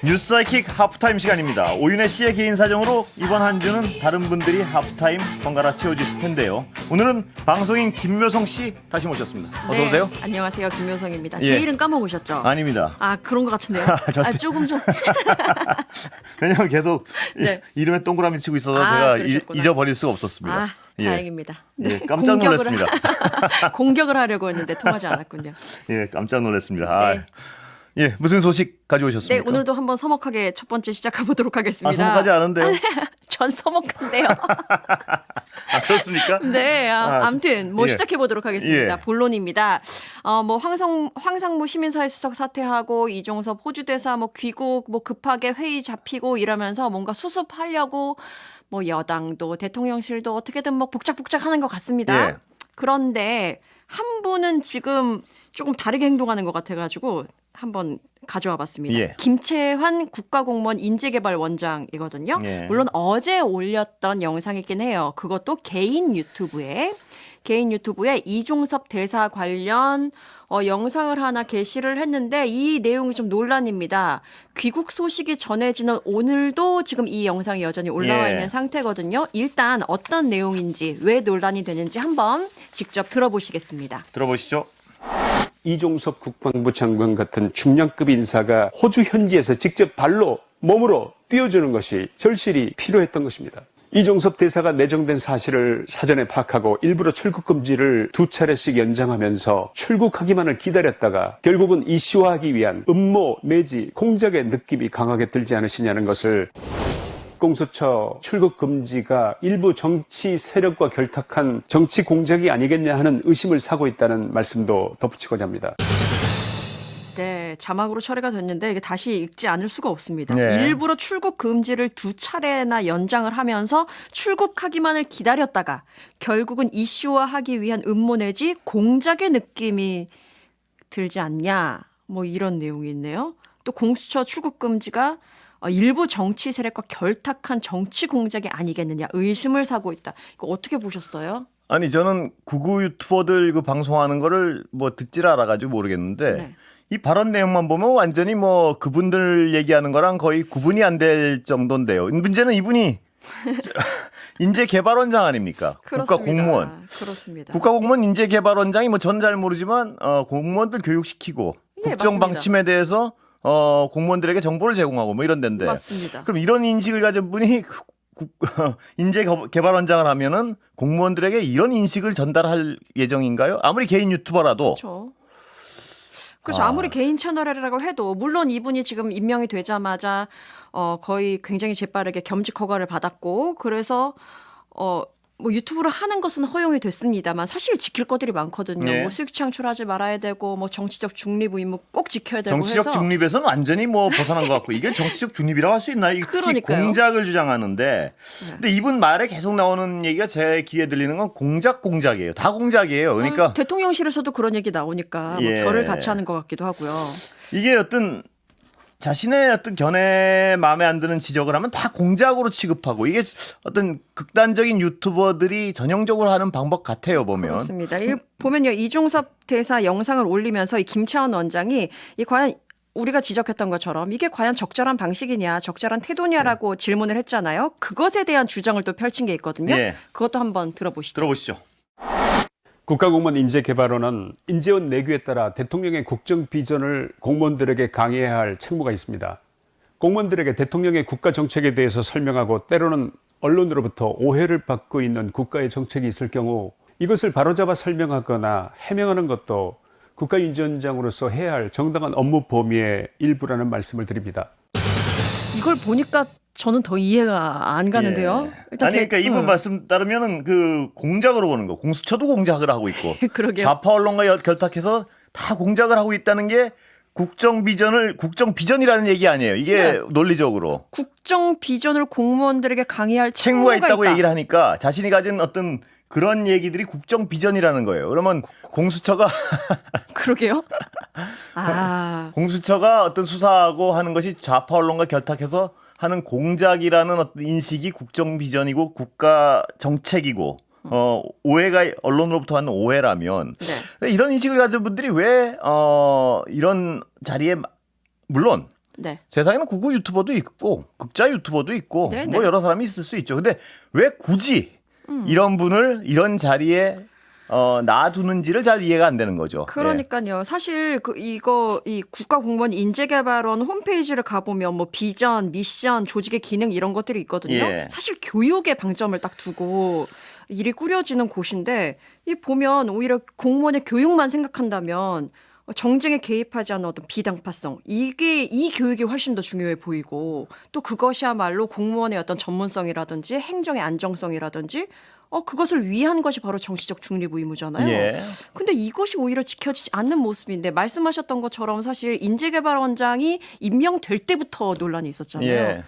뉴스사이킥 하프타임 시간입니다. 오윤혜 씨의 개인 사정으로 이번 한 주는 다른 분들이 하프타임 번갈아 채워주실 텐데요. 오늘은 방송인 김묘성 씨 다시 모셨습니다. 어서 오세요. 네, 안녕하세요. 김묘성입니다. 예. 제 이름 까먹으셨죠? 아닙니다. 아, 그런 것 같은데요. 조금 좀. 왜냐면 계속 네. 이름에 동그라미 치고 있어서 아, 제가 그러셨구나. 잊어버릴 수가 없었습니다. 아, 예. 다행입니다. 예, 깜짝 놀랐습니다. 공격을 하려고 했는데 통하지 않았군요. 예, 깜짝 놀랐습니다. 네. 아, 예, 무슨 소식 가져오셨습니까? 네, 오늘도 한번 서먹하게 첫 번째 시작해 보도록 하겠습니다. 아, 서먹하지 않은데요? 전 서먹한데요. 아, 그렇습니까? 네, 아무튼 뭐 예. 시작해 보도록 하겠습니다. 예. 본론입니다. 뭐 황상무 시민사회 수석 사퇴하고 이종섭 호주대사 뭐 귀국 뭐 급하게 회의 잡히고 이러면서 뭔가 수습하려고 뭐 여당도 대통령실도 어떻게든 뭐 복작복작하는 것 같습니다. 예. 그런데 한 분은 지금 조금 다르게 행동하는 것 같아가지고 한번 가져와 봤습니다. 예. 김채환 국가공무원 인재개발원장이거든요. 예. 물론 어제 올렸던 영상이긴 해요. 그것도 개인 유튜브에 이종섭 대사 관련 영상을 하나 게시를 했는데 이 내용이 좀 논란입니다. 귀국 소식이 전해지는 오늘도 지금 이 영상이 여전히 올라와 예. 있는 상태거든요. 일단 어떤 내용인지 왜 논란이 되는지 한번 직접 들어보시겠습니다. 들어보시죠. 이종섭 국방부 장관 같은 중량급 인사가 호주 현지에서 직접 발로 몸으로 뛰어주는 것이 절실히 필요했던 것입니다. 이종섭 대사가 내정된 사실을 사전에 파악하고 일부러 출국 금지를 2차례씩 연장하면서 출국하기만을 기다렸다가 결국은 이슈화하기 위한 음모 내지 공작의 느낌이 강하게 들지 않으시냐는 것을 공수처 출국 금지가 일부 정치 세력과 결탁한 정치 공작이 아니겠냐 하는 의심을 사고 있다는 말씀도 덧붙이고자 합니다. 네, 자막으로 처리가 됐는데 이게 다시 읽지 않을 수가 없습니다. 네. 일부러 출국 금지를 2차례나 연장을 하면서 출국하기만을 기다렸다가 결국은 이슈화하기 위한 음모 내지 공작의 느낌이 들지 않냐, 뭐 이런 내용이 있네요. 또 공수처 출국 금지가 일부 정치 세력과 결탁한 정치 공작이 아니겠느냐 의심을 사고 있다. 이거 어떻게 보셨어요? 아니 저는 구구 유튜버들 그 방송하는 거를 뭐 듣질 않아가지고 모르겠는데 네. 이 발언 내용만 보면 완전히 뭐 그분들 얘기하는 거랑 거의 구분이 안 될 정도인데요. 문제는 이분이 인재개발원장 아닙니까? 그렇습니다. 국가공무원. 그렇습니다. 국가공무원 인재개발원장이 뭐 전 잘 모르지만 공무원들 교육시키고 예, 국정 맞습니다. 방침에 대해서 공무원들에게 정보를 제공하고 뭐 이런 데인데. 맞습니다. 그럼 이런 인식을 가진 분이 인재개발원장을 하면은 공무원들에게 이런 인식을 전달할 예정인가요? 아무리 개인 유튜버라도. 그렇죠. 아무리 개인 채널이라고 해도 물론 이분이 지금 임명이 되자마자 거의 굉장히 재빠르게 겸직 허가를 받았고 그래서 뭐 유튜브를 하는 것은 허용이 됐습니다만 사실 지킬 것들이 많거든요. 네. 뭐 수익 창출하지 말아야 되고 뭐 정치적 중립 의무 꼭 지켜야 되고 정치적 해서 중립에서는 완전히 뭐 벗어난 것 같고 이게 정치적 중립이라고 할 수 있나요? 이게 특히 그러니까요. 공작을 주장하는데 근데 이분 말에 계속 나오는 얘기가 제 귀에 들리는 건 공작이에요. 다 공작이에요. 그러니까 대통령실에서도 그런 얘기 나오니까 뭐 예. 결을 같이 하는 것 같기도 하고요. 이게 어떤 자신의 어떤 견해 마음에 안 드는 지적을 하면 다 공작으로 취급하고 이게 어떤 극단적인 유튜버들이 전형적으로 하는 방법 같아요 보면. 그렇습니다. 이 보면요 이종섭 대사 영상을 올리면서 이 김채원 원장이 이 과연 우리가 지적했던 것처럼 이게 과연 적절한 방식이냐 적절한 태도냐라고 질문을 했잖아요. 그것에 대한 주장을 또 펼친 게 있거든요. 예. 그것도 한번 들어보시죠. 들어보시죠. 국가공무원 인재개발원은 인재원 내규에 따라 대통령의 국정 비전을 공무원들에게 강의해야 할 책무가 있습니다. 공무원들에게 대통령의 국가 정책에 대해서 설명하고 때로는 언론으로부터 오해를 받고 있는 국가의 정책이 있을 경우 이것을 바로잡아 설명하거나 해명하는 것도 국가인재원장으로서 해야 할 정당한 업무 범위의 일부라는 말씀을 드립니다. 이걸 보니까 저는 더 이해가 안 가는데요. 예. 일단 아니 그러니까 이분 말씀 따르면은 그 공작으로 보는 거. 공수처도 공작을 하고 있고 그러게요. 좌파 언론과 결탁해서 다 공작을 하고 있다는 게 국정 비전이라는 얘기 아니에요. 이게 네. 논리적으로 국정 비전을 공무원들에게 강의할 책무가 책무가 있다고 있다. 얘기를 하니까 자신이 가진 어떤 그런 얘기들이 국정 비전이라는 거예요. 그러면 공수처가 그러게요. 공수처가 어떤 수사하고 하는 것이 좌파 언론과 결탁해서 하는 공작이라는 어떤 인식이 국정 비전이고 국가 정책이고 오해가 언론으로부터 하는 오해라면 네. 이런 인식을 가진 분들이 왜 이런 자리에 물론 네. 세상에는 구구 유튜버도 있고 극자 유튜버도 있고 네, 뭐 네. 여러 사람이 있을 수 있죠. 근데 왜 굳이 이런 분을 이런 자리에 놔두는지를 잘 이해가 안 되는 거죠. 그러니까요. 사실 이 국가공무원 인재개발원 홈페이지를 가보면 뭐 비전, 미션, 조직의 기능 이런 것들이 있거든요. 예. 사실 교육에 방점을 딱 두고 일이 꾸려지는 곳인데 이 보면 오히려 공무원의 교육만 생각한다면 정쟁에 개입하지 않는 어떤 비당파성 이 교육이 훨씬 더 중요해 보이고 또 그것이야말로 공무원의 어떤 전문성이라든지 행정의 안정성이라든지 그것을 위한 것이 바로 정치적 중립 의무잖아요. 예. 근데 이것이 오히려 지켜지지 않는 모습인데 말씀하셨던 것처럼 사실 인재개발원장이 임명될 때부터 논란이 있었잖아요. 예.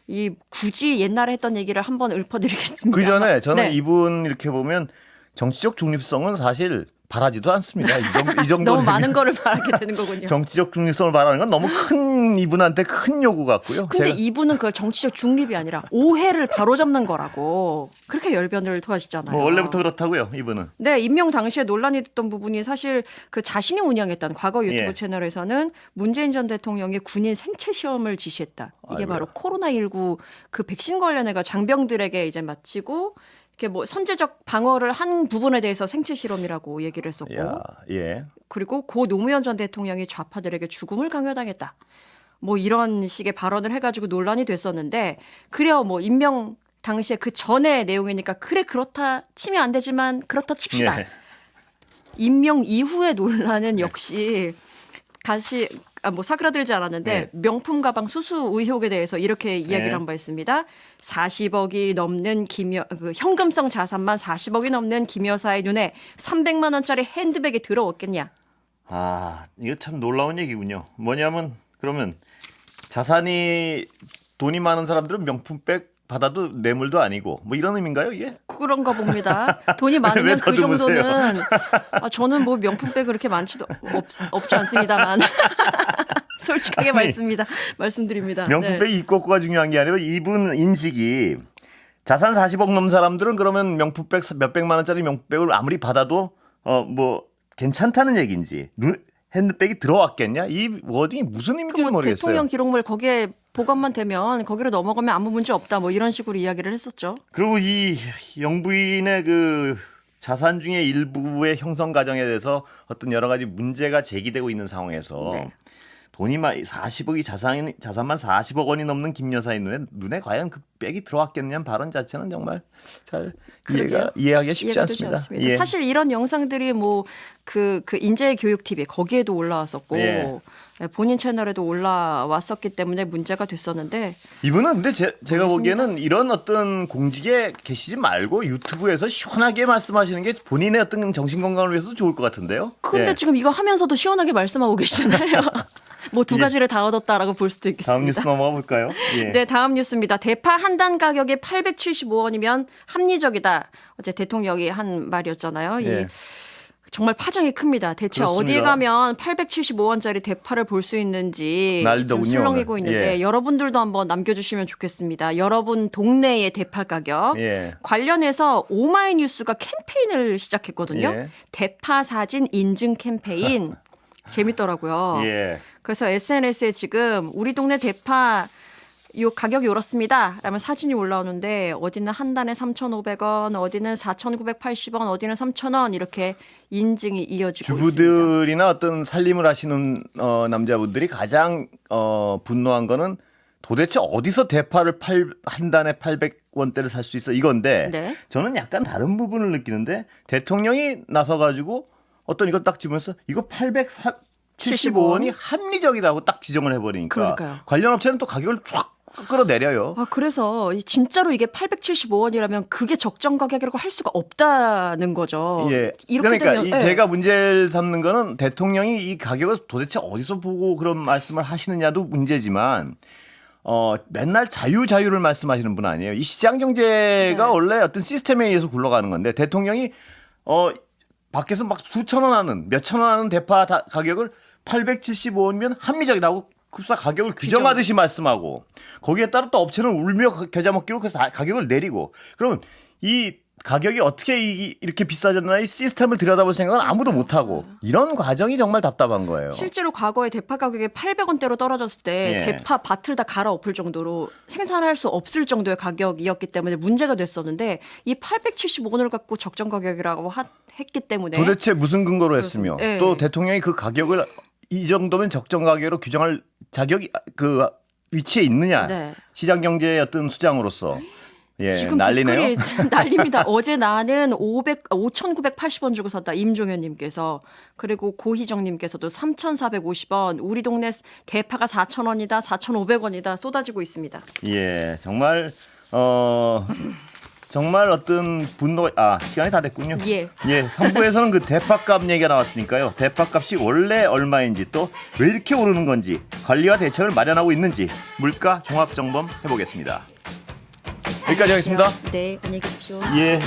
이 굳이 옛날에 했던 얘기를 한번 읊어드리겠습니다. 그 전에 저는 네. 이분 이렇게 보면 정치적 중립성은 사실 바라지도 않습니다. 이 정도 너무 많은 거를 바라게 되는 거군요. 정치적 중립성을 바라는 건 너무 큰 이분한테 큰 요구 같고요. 근데 제가 이분은 그걸 정치적 중립이 아니라 오해를 바로잡는 거라고 그렇게 열변을 토하시잖아요. 뭐 원래부터 그렇다고요, 이분은. 네, 임명 당시에 논란이 됐던 부분이 사실 그 자신이 운영했던 과거 유튜브 예. 채널에서는 문재인 전 대통령의 군인 생체 시험을 지시했다. 이게 아이고야. 바로 코로나19 그 백신 관련해가 장병들에게 이제 마치고 이렇게 뭐 선제적 방어를 한 부분에 대해서 생체 실험이라고 얘기를 했었고 야, 예. 그리고 고 노무현 전 대통령이 좌파들에게 죽음을 강요당했다. 뭐 이런 식의 발언을 해가지고 논란이 됐었는데 그래요. 뭐 임명 당시에 그 전의 내용이니까 그래 그렇다 치면 안 되지만 그렇다 칩시다. 예. 임명 이후의 논란은 역시 다시 뭐 사그라들지 않았는데 네. 명품 가방 수수 의혹에 대해서 이렇게 이야기를 네. 한 바 있습니다. 40억이 넘는 현금성 자산만 40억이 넘는 김 여사의 눈에 300만 원짜리 핸드백이 들어왔겠냐? 아, 이거 참 놀라운 얘기군요. 뭐냐면 그러면 자산이 돈이 많은 사람들은 명품백 받아도 뇌물도 아니고 뭐 이런 의미인가요, 이게? 그런가 봅니다. 돈이 왜 많으면 그 더듬으세요? 정도는 저는 뭐 명품백 그렇게 많지도 없지 않습니다만 솔직하게 말씀드립니다. 명품백 네. 있고 없고가 중요한 게 아니라 이분 인식이 자산 40억 넘는 사람들은 그러면 명품백 몇백만 원짜리 명품백을 아무리 받아도 뭐 괜찮다는 얘기인지 핸드백이 들어왔겠냐? 이 워딩이 무슨 의미인지 뭐 모르겠어요. 대통령 기록물 거기에 보관만 되면 거기로 넘어가면 아무 문제 없다 뭐 이런 식으로 이야기를 했었죠. 그리고 이 영부인의 그 자산 중에 일부의 형성 과정에 대해서 어떤 여러 가지 문제가 제기되고 있는 상황에서 네. 돈이 40억이 자산만 40억 원이 넘는 김 여사의 눈에 과연 그 백이 들어왔겠냐는 발언 자체는 정말 잘 이해하기가 쉽지 이해가 되지 않습니다. 예. 사실 이런 영상들이 뭐 그 인재 교육 TV 거기에도 올라왔었고 예. 본인 채널에도 올라왔었기 때문에 문제가 됐었는데 이분은 근데 제가 모르겠습니다. 보기에는 이런 어떤 공직에 계시지 말고 유튜브에서 시원하게 말씀하시는 게 본인의 어떤 정신 건강을 위해서도 좋을 것 같은데요. 근데 예. 지금 이거 하면서도 시원하게 말씀하고 계시잖아요. 뭐 두 가지를 다 얻었다라고 볼 수도 있겠습니다. 다음 뉴스 넘어가 볼까요? 예. 네, 다음 뉴스입니다. 대파 한 단 가격이 875원이면 합리적이다. 어제 대통령이 한 말이었잖아요. 예. 정말 파장이 큽니다. 대체 그렇습니다. 어디에 가면 875원짜리 대파를 볼 수 있는지 난리더군요, 지금 술렁이고 오늘. 있는데 예. 여러분들도 한번 남겨주시면 좋겠습니다. 여러분 동네의 대파 가격 예. 관련해서 오마이뉴스가 캠페인을 시작했거든요. 예. 대파 사진 인증 캠페인 재밌더라고요. 예. 그래서 SNS에 지금 우리 동네 대파 요 가격이 오랐습니다. 라면 사진이 올라오는데 어디는 한 단에 3,500원, 어디는 4,980원, 어디는 3,000원 이렇게 인증이 이어지고 있습니다. 주부들이나 어떤 살림을 하시는 남자분들이 가장 분노한 거는 도대체 어디서 대파를 한 단에 800원대를 살 수 있어 이건데 네. 저는 약간 다른 부분을 느끼는데 대통령이 나서가지고 어떤 이거 딱 집으면서 이거 875원이 합리적이라고 딱 지정을 해버리니까 그러니까요. 관련 업체는 또 가격을 쫙 끌어내려요. 그래서 진짜로 이게 875원이라면 그게 적정 가격이라고 할 수가 없다는 거죠. 예. 이렇게 그러니까 되면 제가 문제를 삼는 거는 대통령이 이 가격을 도대체 어디서 보고 그런 말씀을 하시느냐도 문제지만 맨날 자유를 말씀하시는 분 아니에요. 이 시장 경제가 네. 원래 어떤 시스템에 의해서 굴러가는 건데 대통령이 밖에서 막 수천 원 하는 몇천 원 하는 대파 가격을 875원이면 합리적이라고 급사 가격을 규정하듯이 말씀하고 거기에 따라 또 업체는 울며 겨자 먹기로 그 가격을 내리고 그러면 이 가격이 어떻게 이렇게 비싸졌나 이 시스템을 들여다볼 생각은 아무도 못하고 이런 과정이 정말 답답한 거예요. 실제로 과거에 대파 가격이 800원대로 떨어졌을 때 예. 대파 밭을 다 갈아엎을 정도로 생산할 수 없을 정도의 가격이었기 때문에 문제가 됐었는데 이 875원을 갖고 적정 가격이라고 했기 때문에 도대체 무슨 근거로 했으며 네. 또 대통령이 그 가격을 이 정도면 적정 가격으로 규정할 자격이 그 위치에 있느냐. 네. 시장 경제의 어떤 수장으로서. 예, 지금 난리네요. 댓글이 난립니다. 어제 나는 5,980원 주고 샀다. 임종현님께서. 그리고 고희정님께서도 3,450원. 우리 동네 대파가 4,000원이다. 4,500원이다. 쏟아지고 있습니다. 예, 정말 정말 어떤 분노 시간이 다 됐군요. 예. 예, 3부에서는 그 대파값 얘기가 나왔으니까요. 대파값이 원래 얼마인지 또 왜 이렇게 오르는 건지 관리와 대책을 마련하고 있는지 물가 종합 점검 해보겠습니다. 여기까지 하겠습니다. 네, 안녕히 계십시오. 예.